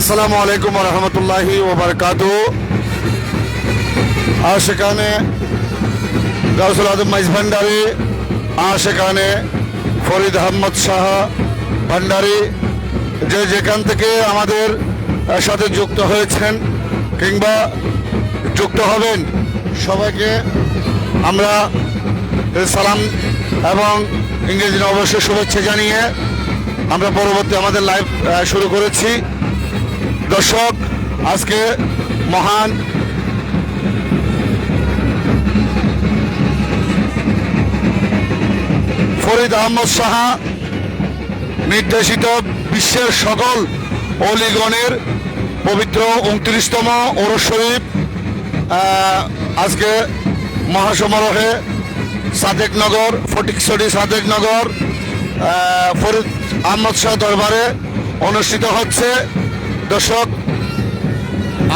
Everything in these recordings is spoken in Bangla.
আসসালামু আলাইকুম ওয়া রাহমাতুল্লাহি ওয়া বারাকাতুহু। আশিকানে গাউসুল আজম মাইজ ভান্ডারী, আশিকানে ফরিদ আহমদ শাহ ভান্ডারী, যে যেখান থেকে আমাদের সাথে যুক্ত হয়েছেন কিংবা যুক্ত হবেন, সবাইকে আমরা সালাম এবং ইংরেজি নববর্ষের শুভেচ্ছা জানিয়ে আমরা পরবর্তী আমাদের লাইভ শুরু করেছি। দর্শক, আজকে মহান ফরিদ আহমদ শাহ নির্দেশিত বিশ্বের সকল অলিগণের পবিত্র 29তম ওরস শরীফ আজকে মহাসমারোহে সাদেকনগর ফটিকছড়ি সাদেকনগর ফরিদ আহমদ শাহ দরবারে অনুষ্ঠিত হচ্ছে। দর্শক,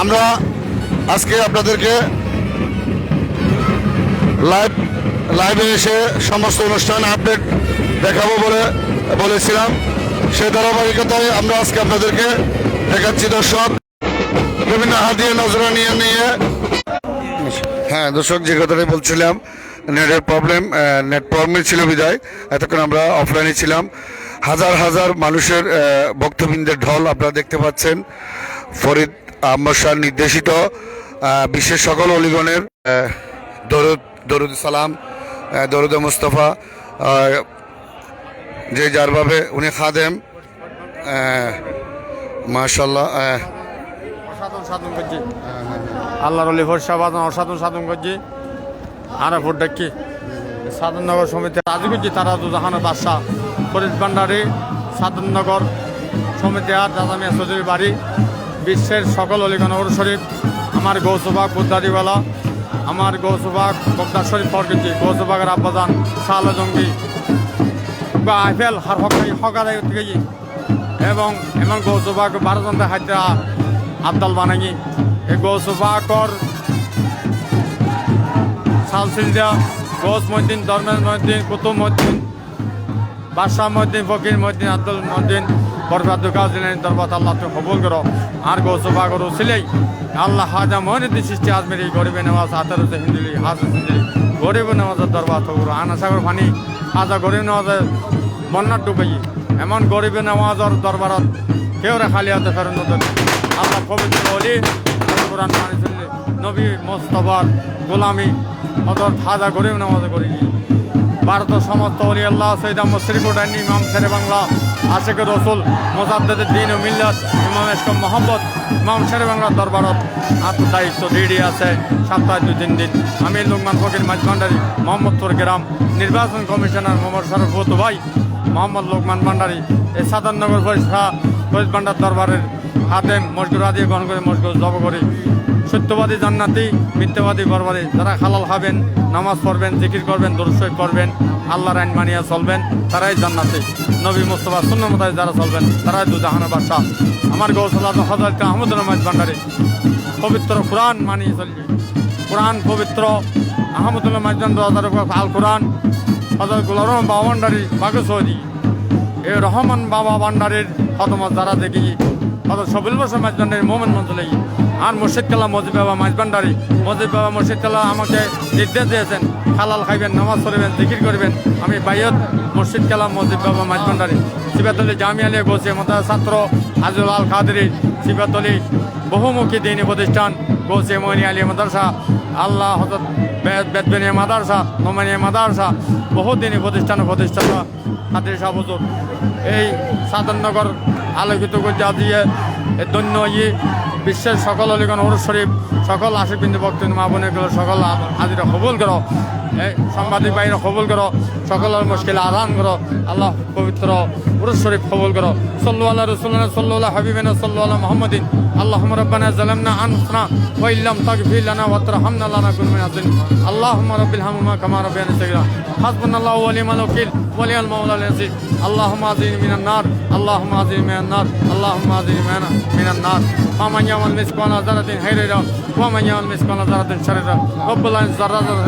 আমরা আজকে আপনাদেরকে লাইভে এসে সমস্ত অনুষ্ঠান আপডেট দেখাবো বলেছিলাম। সে ধারাবাহিকতায় আমরা আজকে আপনাদেরকে দেখাচ্ছি। দর্শক, বিভিন্ন হাদিয়া নজরানি নিয়ে হ্যাঁ দর্শক, যে কথাটাই বলছিলাম, নেটের প্রবলেম ছিল বিদায় এতক্ষণ আমরা অফলাইনে ছিলাম। হাজার হাজার মানুষের ভক্তবৃন্দের ঢল আপনারা দেখতে পাচ্ছেন। ফরিদ আহমদ শাহ নির্দেশিত বিশ্বের সকল অলিগণের দরুদ সালাম, দরুদ মুস্তফা, যে যারভাবে উনি খাদেম, মাশাআল্লাহ সাধন করছি আল্লাহর অলি ফরসাবাদ অসাধন সাধন করছি আরাফুর ডাকি সাধননগর সমিতি রাজি করছি। তারা দুজাহানের বাদশাহ ফরিদ ভান্ডারী সাধননগর সমিতি আর রাজামিয়া চৌধুরী বাড়ি, বিশ্বের সকল অলিগণ ওর শরীফ, আমার গৌসবাগ বুদ্ধারিওয়ালা, আমার গৌসবাগ বগদার শরীফ ফরকেছি, গৌসবাগের আব্বাজান শাহ জঙ্গি বা আইফেল হার হকাদাই থেকে এবং এমন গৌসবাগ 12 জন হাইদ্রা আবদাল বানাই, এই গৌসবাগর সালসিলদা গৌস মহিদ্দিন, ধর্মের মহিদ্দিন, কুতুব মহিদ্দিন, বাদশাহ মহিদ্দিন, ফকির মহিদ্দিন, আব্দুল মহিদ্দিন, বরফাদুল কাজিলানী দরবার আল্লাহ তুমি কবুল করো। আর গৌসবাগর উসিলেই আল্লাহ হাজা মহিনুদ্দিন সৃষ্টি আজমেরি গরিবে নেওয়াজ হাতের হিন্দুলি হাজার হিন্দুলি গরিব নেওয়াজের দরবার থবুর আনাসাগর ফানি হাজা গরিব নেওয়াজের বন্যার ডুবাই এমন গরিবে নেওয়াজের দরবারত কেউ রে খালি হাতে ফেরত আল্লাহ পবিত্র অলি কোরআন মানি চললে নবী মোস্তফার গোলামি অদর হাজা গরিব নেওয়াজে করি। ভারতের সমস্ত অলি আল্লাহ সৈয়দ আহমদ শ্রীপুটানি ইমাম শেরে বাংলা আশেক রসুল মোজাদ্দেদের দিন ও মিল্লাত ইমাম এসকম মোহাম্মদ ইমাম শেরে বাংলার দরবারত আত্ম দায়িত্ব দিদি আছে সপ্তাহে 2-3 দিন। আমি লোকমান ফকির মাঝ ভান্ডারী মোহাম্মদপুর গ্রাম নির্বাচন কমিশনার মোহাম্মদ শরফত ভাই মোহাম্মদ লোকমান ভান্ডারী এই সাধারণনগর ফরিদ ভান্ডার দরবারের হাতেম মসজিদ আদি গ্রহণ করে মসজিদ জব করি। সত্যবাদী জান্নাতি, মিথ্যাবাদী বরবাদী, যারা হালাল খাবেন, নামাজ পড়বেন, জিকির করবেন, দরুদ শরীফ পড়বেন, আল্লাহর আইন মানিয়া চলবেন, তারাই জান্নাতি। নবী মুস্তাফা সুন্নাহ মতে যারা চলবেন, তারাই দুজাহানের বাদশাহ। আমার গৌসুল আজম হযরত আহমদুল মাইজ ভান্ডারী পবিত্র কোরআন মানিয়ে চলছি। কোরআন পবিত্র আহমদুল্লাহ মাইজ ভান্ডারী আল কোরআন হযরত গোলাম বাবা ভান্ডারী বাগু সৌদি এই রহমান বাবা ভান্ডারীর খদমত যারা দেখি হযরত সবিল বসর মাইজ ভান্ডারী মোমেন মঞ্জুলাই আর মুর্শিদ কালা মজিদ বাবা মাইজ ভান্ডারী। মজিদ বাবা মুর্শিদ কালা আমাকে নির্দেশ দিয়েছেন, হালাল খাইবেন, নামাজ পড়বেন, জিকির করবেন। আমি বাইয়ত মুর্শিদ কালাম মজিদ বাবা মাইজ ভান্ডারী সিবাতলি জামিয়া আলিয়া গোসিয়া মাদ্রাসা ছাত্র আজিজুল আল কাদেরী, সিবাতলি বহুমুখী দিনী প্রতিষ্ঠান গোসিয়া মইনি আলিয়া মাদ্রাসা, আল্লাহ হযরত বেদবেনিয়া মাদ্রাসা, নোমানিয়া মাদ্রাসা, বহু দিনী প্রতিষ্ঠান খাতির শাহ হুজুর এই সাধারণনগর আলোকিত করছে আজিয়ে এই দৈন্য বিশ্বের সকল অলিগণ ওরস শরীফ, সকল আশিক বিন্দু ভক্ত মা বোনেরগুলো সকল হাজিরা কবুল করো, এই সাংবাদিক বাহিনী কবুল করো, সকলের মুশকিল আদান করো। আল্লাহ পবিত্র ওরস শরীফ কবুল করো। সাল্লু আলা রাসূলিনা সাল্লু আলা হাবিবিনা সাল্লু আলা মুহাম্মাদিন। আল্লাহুম্মা রাব্বানা যালামনা আনফুসানা ওয়া ইল্লাম তাগফির লানা ওয়া তারহামনা লানাকুন মিনাজ জালিমিন। আল্লাহুম্মা রাব্বিল হামহুমা কামা রাব্বায়ানি সগীরা। হাসবুনাল্লাহু ওয়া নি'মাল ওয়াকিল ওয়া নি'মাল মাওলাল নাসির। আল্লাহুম্মা আজিনি মিনান নার, আল্লাহুম্মা আজিনি মিনান নার, আল্লাহুম্মা আজিনি মিনান নার। ফামান ইয়ামাল মিসকালা যারাতিন খাইরা ওয়া মান ইয়ামাল মিসকালা যারাতিন শাররা রব্বুল আলামিন যারাতান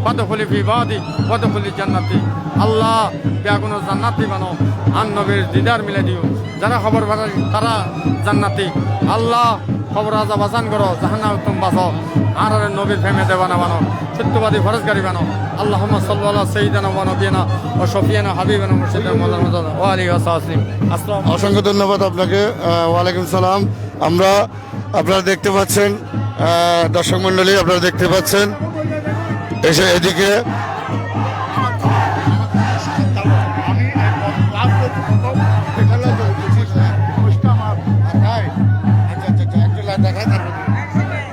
ফাদখুলি ফি ইবাদি ওয়াদখুলি জান্নাতি। আল্লাহ ব্যাগুনো জান্নাতি বানো, আন নবীর দিদার মিলে দিও। যারা খবর পাঠাই তারা জান্নাতি। আল্লাহ খবর আজা বাসান করো, জাহান্না উত্তম বাসো, আর নবীর ফেমেতে বানাবানো, সত্যবাদী ফরজগারি বানো। আল্লাহ সাল্লাল্লাহু সাইয়্যিদানা ওয়া নবিয়ানা ওয়া শফিয়ানা হাবিবানা মুর্শিদানা মাওলানা ওয়া আলিহি ওয়া সাহসিম। আসসালামু অসংখ্য ধন্যবাদ আপনাকে। ওয়ালাইকুম সালাম। আপনারা দেখতে পাচ্ছেন, দর্শক মণ্ডলী আপনারা দেখতে পাচ্ছেন, এসে এদিকে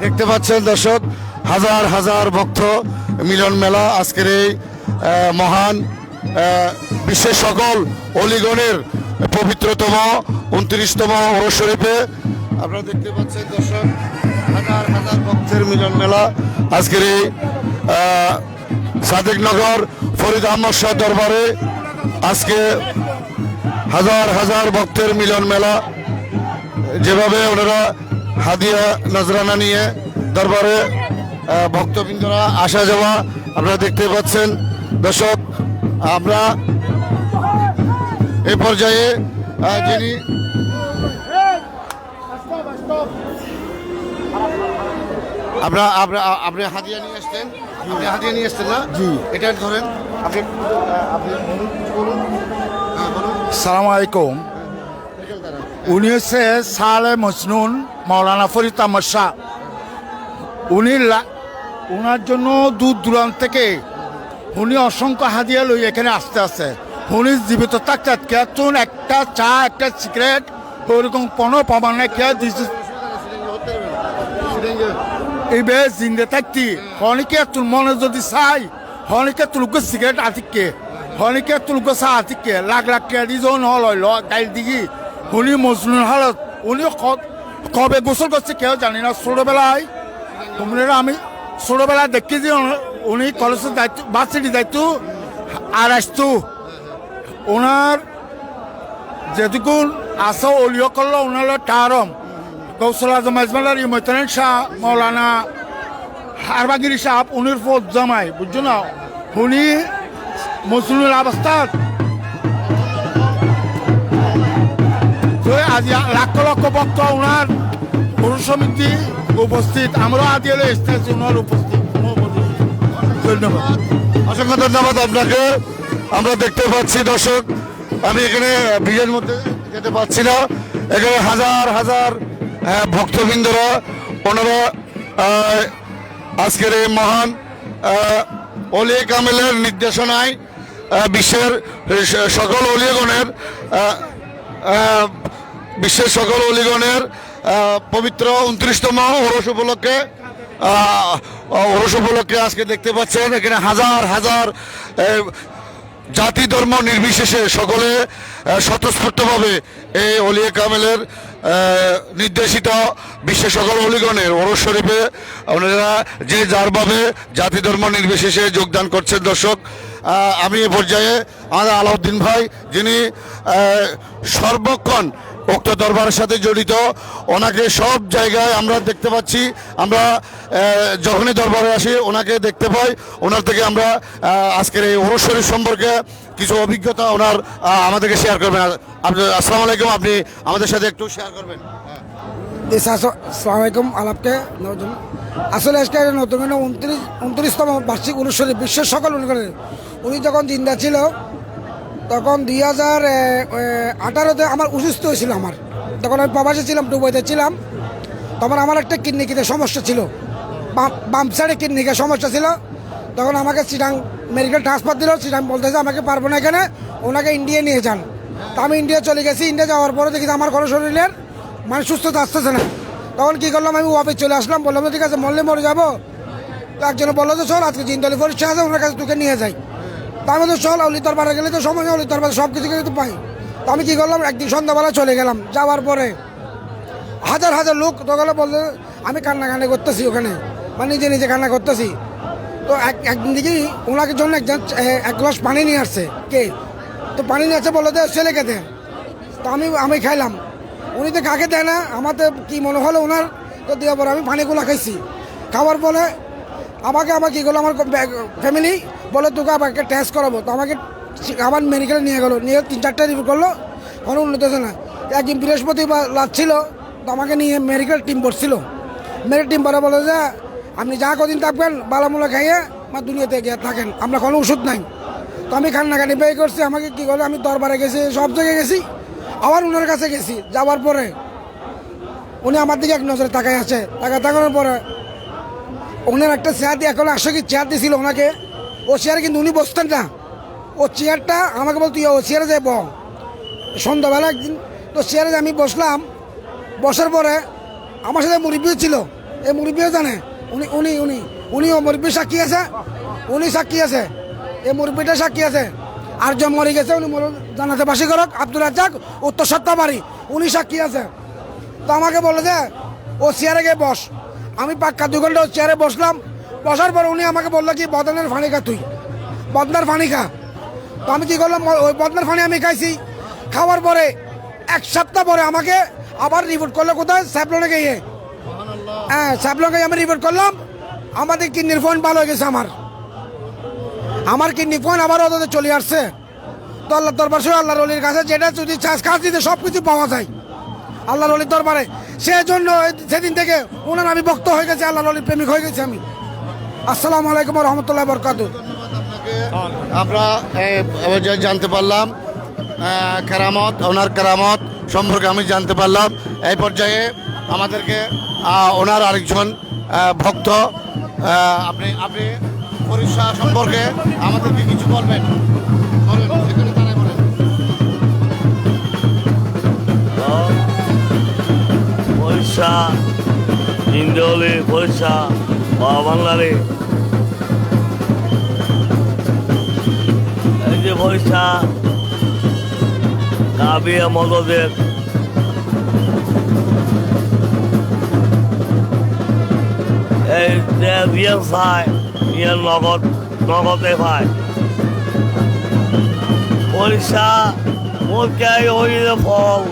দেখতে পাচ্ছেন দর্শক, হাজার হাজার ভক্ত মিলন মেলা আজকের এই মহান বিশ্বের সকল অলিগণের পবিত্রতম 29তম ওরস শরীফে আপনারা দেখতে পাচ্ছেন দর্শক, হাজার হাজার ভক্তের মিলন মেলা আজকের এই সাদেকনগর ফরিদ আহমদ শাহ দরবারে আজকে হাজার হাজার ভক্তের মিলন মেলা। যেভাবে ওনারা হাদিয়া নজরানা নিয়ে দরবারে ভক্তবৃন্দরা আসা যাওয়া আপনারা দেখতে পাচ্ছেন দর্শক। আমরা এই পর্যায়ে যিনি আপনি হাদিয়া নিয়ে আসছেন, না? জি। এটা ধরেন আপনি বলুন। সালাম আলাইকুম। উনি হচ্ছে সালে মজনুন মৌলানা ফরিদ আহমদ শাহ। উনার জন্য দূর দূরান্ত থেকে উনি অসংখ্য হাদিয়া লই এখানে আসতে আছে। উনি জীবিত থাকতে কেতন একটা চা একটা সিগারেট ওরকম কোনো প্রমাণ নাই কে দিচ্ছে। এইবে জিন্দে থাকতি হনিকে তোর মনে যদি চাই হনিকে তুলকে সিগারেট আতিকে হনিকে তুলকে চা আতিকে লাখ লাখ কে দিজন হল গাইল দিঘি উনি মজনুন হালত। উনি কবে গোসল করছে কেউ জানি না। ছোটবেলায় আমি ছোটবেলায় দেখি যে উনি কলেজের দায়িত্ব বাসিটির দায়িত্ব আর আসতো। ওনার যেটুকুন আসা অলিও করলো ওনার টারম গৌসল আজম আজমালার ইমতান শাহ মৌলানা হারবাগিরি সাহেব উনির ফোজ জামাই বুঝছো না। উনি মজনুল অবস্থাত আজ লাখ লক্ষ ভক্ত ওনার পুরুষ সমিতি উপস্থিত। আমরা আদিয়ালে এসেছি ওনার উপস্থিত। ধন্যবাদ, অসংখ্য ধন্যবাদ আপনাকে। আমরা দেখতে পাচ্ছি দর্শক, আমি এখানে ভিড়ের মধ্যে যেতে পারছি না। এখানে হাজার হাজার ভক্তবৃন্দরা ওনারা আজকের এই মহান অলি কামেলের নির্দেশনায় বিশ্বের সকল অলিগণের পবিত্র 29তম ওরস উপলক্ষে আজকে দেখতে পাচ্ছেন এখানে হাজার হাজার জাতি ধর্ম নির্বিশেষে সকলে স্বতঃস্ফূর্তভাবে এই অলিয়ে কামেলের নির্দেশিত বিশ্বের সকল অলিগণের ওরস শরীফে ওনারা যে যারভাবে জাতি ধর্ম নির্বিশেষে যোগদান করছেন। দর্শক, আমি এ পর্যায়ে আমাদের আলাউদ্দিন ভাই, যিনি সর্বক্ষণ উক্ত দরবারের সাথে জড়িত, ওনাকে সব জায়গায় আমরা দেখতে পাচ্ছি। আমরা যখনই দরবারে আসি ওনাকে দেখতে পাই। ওনার থেকে আমরা আজকের এই ওরস শরীফ সম্পর্কে কিছু অভিজ্ঞতা ওনার আমাদেরকে শেয়ার করবেন। আসসালামু আলাইকুম, আপনি আমাদের সাথে একটু শেয়ার করবেন। আসসালামু আলাইকুম আলাপকে আসলে আজকে নতুন 29তম বার্ষিক ওরস শরীফ বিশ্বের সকল অনুকরণের। উনি যখন জিন্দা ছিল তখন 2018-তে আমার অসুস্থ হয়েছিল। আমার তখন আমি প্রবাসে ছিলাম, দুবাইতে ছিলাম। তখন আমার একটা কিডনিতে সমস্যা ছিল, বাম সাইডে কিডনিকে সমস্যা ছিল। তখন আমাকে চিটাং মেডিকেল ট্রান্সফার দিল। চিটাং বলতেছে আমাকে পারবো না এখানে, ওনাকে ইন্ডিয়া নিয়ে যান। তো আমি ইন্ডিয়া চলে গেছি। ইন্ডিয়া যাওয়ার পরে দেখি আমার কোনো শরীরের মানে সুস্থতা আসতেছে না। তখন কী করলাম, আমি অফিস চলে আসলাম। বললাম ঠিক আছে, মরলে মরে যাবো। তো একজনে বললো যে চল আজকে জিন্দলি পরীক্ষা আছে, ওনার কাছে তোকে নিয়ে যাই। তার মধ্যে চল অলি দরবারে গেলে তো সময় অলি দরবারে সব কিছু কিন্তু পাই। তো আমি কী করলাম, একদিন সন্ধ্যাবেলা চলে গেলাম। যাওয়ার পরে হাজার হাজার লোক তখন বলতে আমি কান্নাকান্না করতেছি ওখানে, মানে নিজে নিজে কান্না করতেছি। তো একদিন দেখি ওনাকে জন্য একজন 1 গ্লাস পানি নিয়ে আসছে। কে তো পানি নিয়ে আসছে, বললো যে ছেলেকে দেন। তো আমি খাইলাম। উনি তো কাকে দেয় না, আমাদের কি মনে হলো ওনার। তো দেওয়ার পরে আমি পানিগুলো খাইছি। খাওয়ার পরে আমাকে কী করলো, আমার ফ্যামিলি বলে তোকে আমাকে টেস্ট করাবো। তো আমাকে আবার মেডিকেলে নিয়ে গেলো, নিয়ে 3-4টা রিপোর্ট করলো, কোনো উন্নত হচ্ছে না। একদিন বৃহস্পতিবার রাত ছিল, তো আমাকে নিয়ে মেডিকেল টিম বসছিল। মেডিকেল টিম পরে বলে যে আপনি যা কদিন থাকবেন বালামূলা খাইয়ে আমার দুনিয়াতে গিয়ে থাকেন, আমরা কোনো ওষুধ নাই। তো আমি কান্নাকাটি ব্যয় করছি, আমাকে কী করলো, আমি দরবারে গেছি, সব জায়গায় গেছি, আবার ওনার কাছে গেছি। যাওয়ার পরে উনি আমার দিকে এক নজরে তাকাই আছে, তাকানোর পরে ওনার একটা চেয়ার দিয়ে, এখন আসো কি চেয়ার দিয়েছিল ওনাকে, ও চেয়ারে কিন্তু উনি বসতেন না, ও চেয়ারটা আমাকে বলতো ও চেয়ারে যাই বল। সন্ধ্যাবেলা একদিন তো চেয়ারে আমি বসলাম, বসার পরে আমার সাথে মুরব্বিও ছিল, এই মুরব্বিও জানে, উনি উনি উনি উনিও মুরব্বী সাক্ষী আছে, উনি সাক্ষী আছে, এই মুরব্বীটা সাক্ষী আছে। আর যে মরে গেছে উনি জানাতে বাসী করক আব্দুল রাজ্জাক, উত্তর সত্তাবাড়ি, উনি সাক্ষী আছে। তো আমাকে বলে যে ও চেয়ারে গিয়ে বস। আমি পাক্কা 2 ঘন্টা ও চেয়ারে বসলাম, বসার পর উনি আমাকে বললো কি বদনের ফানি খা, তুই বদনার ফানি খা। তো আমি কী করলাম, ওই বদনার ফানি আমি খাইছি। খাওয়ার পরে 1 সপ্তাহ পরে আমাকে আবার রিপোর্ট করলো, কোথায়, স্যাপলনে গিয়ে। হ্যাঁ, স্যাপলনে আমি রিপোর্ট করলাম, আমাদের কিডনির ফোন ভালো হয়ে গেছে। আমার কিডনি ফোন আবার ওদের চলে আসছে। তো আল্লাহ দরবার শুধু আল্লাহর অলির কাছে যেটা যদি কাজ দিতে সব কিছু পাওয়া যায় আল্লাহর অলির দরবারে। সেজন্য সেদিন থেকে ওনার আমি ভক্ত হয়ে গেছি, আল্লাহর অলির প্রেমিক হয়ে গেছি আমি। আসসালামু আলাইকুম রহমতুল্লাহ বরকাত। আমরা জানতে পারলাম কেরামত, ওনার কেরামত সম্পর্কে আমি জানতে পারলাম। এই পর্যায়ে আমাদেরকে ওনার আরেকজন ভক্ত, আপনি আপনি পরীক্ষা সম্পর্কে আমাদেরকে কিছু বলবেন, বলেন, এখানে দাঁড়ায় বলেন। পরীক্ষা ইন্দ্রলি পরীক্ষা বাংলারে এই যে পরীক্ষা কাবিয়া মদদের এই দিয়ে চায় ইয়ে নগদে পায় পরীক্ষা পরীক্ষায় হইলে ফল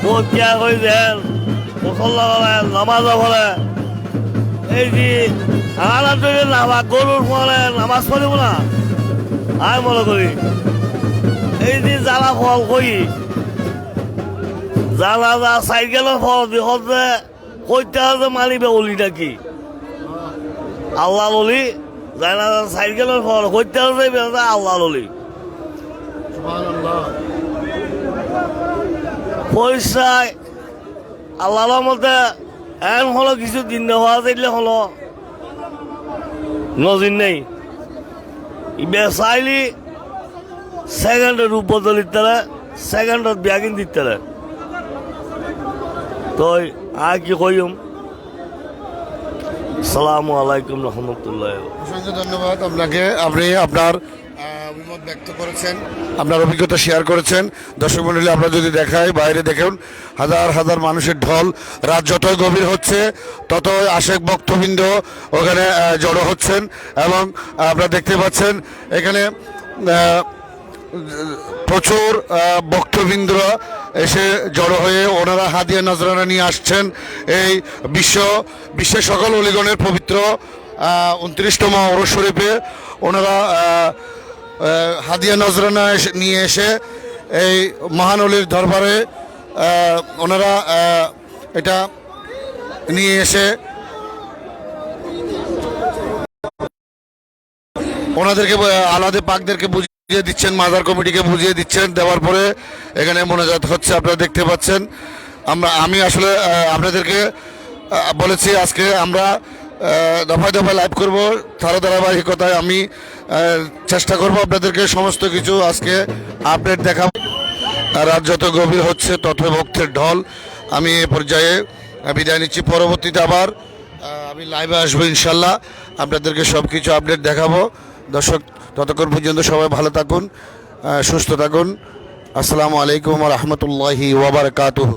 পরীক্ষা হয়ে দেন মুসল্লা বলেন নামাজ বলে এই যে আলাদা যদি নামাজ গরুর ফলে নামাজ পড়িব না আমি মনে করি এই যে জ্বালা ফল করি জ্বালা যা সাইকেলের ফল দিহতে কইতে হবে মানিবে অলিটা কি আল্লাহ অলি জানা সাইকেলের ফল কইতে হবে আল্লাহ অলি পয়সায় আল্লাহর মধ্যে এন হলো কিছু দিন হওয়া যাইলে হলো নজির নেই চাইলি সেকেন্ডের রূপ বদলিত তারা সেকেন্ডত ব্যাগিন দিতে তারা তো আর কি কইম। আসসালামু আলাইকুম রহমতুল্লাহ। অসংখ্য ধন্যবাদ আপনাকে। আপনি আপনার অভিমত ব্যক্ত করেছেন, আপনার অভিজ্ঞতা শেয়ার করেছেন। দর্শক মণ্ডলী, আপনারা যদি দেখায় বাইরে দেখুন হাজার হাজার মানুষের ঢল। রাত যতই গভীর হচ্ছে ততই আশেক ভক্তবৃন্দ ওখানে জড়ো হচ্ছেন এবং আপনারা দেখতে পাচ্ছেন এখানে প্রচুর ভক্তবৃন্দরা এসে জড়ো হয়ে ওনারা হাদিয়া নজরানা নিয়ে আসছেন। এই বিশ্বের সকল অলিগণের পবিত্র 29তম ওরস শরীফে ওনারা হাদিয়া নজরানা নিয়ে এসে এই মহান অলির দরবারে ওনারা এটা নিয়ে এসে ওনাদেরকে আলাদা পাকদেরকে বুঝিয়ে দিচ্ছেন, মাজার কমিটিকে বুঝিয়ে দিচ্ছেন। দেওয়ার পরে এখানে মোনাজাত হচ্ছে, আপনারা দেখতে পাচ্ছেন। আমি আসলে আপনাদেরকে বলেছি আজকে আমরা দফায় দফায় লাইভ করব, তার ধারাবাহিকতায় আমি চেষ্টা করব আপনাদেরকে সমস্ত কিছু আজকে আপডেট দেখাবো। রাত যত গভীর হচ্ছে তত ভক্তের ঢল। আমি এ পর্যায়ে বিদায় নিচ্ছি, পরবর্তীতে আবার আমি লাইভে আসবো ইনশাল্লাহ, আপনাদেরকে সব কিছু আপডেট দেখাবো। দর্শক, ততক্ষণ পর্যন্ত সবাই ভালো থাকুন, সুস্থ থাকুন। আসসালামু আলাইকুম ওয়া রাহমাতুল্লাহি ওয়া বারাকাতুহু।